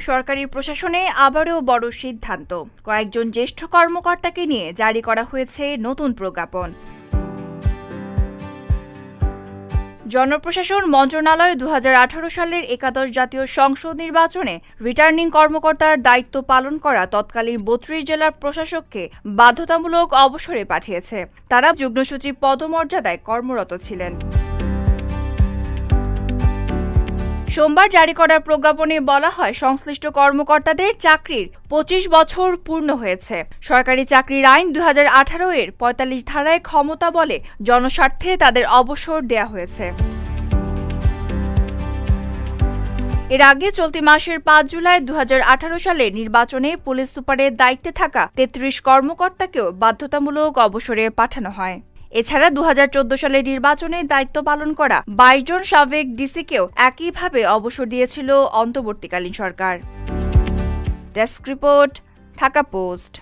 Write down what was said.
সরকারি প্রশাসনে আবারও বড় সিদ্ধান্ত, কয়েকজন জ্যেষ্ঠ কর্মকর্তাকে নিয়ে জারি করা হয়েছে নতুন প্রজ্ঞাপন। জনপ্রশাসন মন্ত্রণালয় ২০১৮ সালের একাদশ জাতীয় সংসদ নির্বাচনে রিটার্নিং কর্মকর্তার দায়িত্ব পালন করা তৎকালীন ৩২ জেলার প্রশাসককে বাধ্যতামূলক অবসরে পাঠিয়েছে। তারা যুগ্ম সচিব পদমর্যাদায় কর্মরত ছিলেন। সোমবার জারি করা প্রজ্ঞাপনে বলা হয়, সংশ্লিষ্ট কর্মকর্তাদের চাকরির ২৫ বছর পূর্ণ হয়েছে। সরকারি চাকরির আইন ২০১৮ এর ৪৫ ধারায় ক্ষমতা বলে জনস্বার্থে তাদের অবসর দেয়া হয়েছে। এর আগে চলতি মাসের ৫ জুলাই ২০১৮ সালে নির্বাচনে পুলিশ সুপারের দায়িত্বে থাকা ৩৩ কর্মকর্তাকেও বাধ্যতামূলক অবসরে পাঠানো হয়। এছাড়া ২০১৪ সালের নির্বাচনে দায়িত্ব পালন করা ২২ জন সাবেক ডিসিকেও একইভাবে অবসর দিয়েছিল অন্তর্বর্তীকালীন সরকার। Desk report, Dhaka post.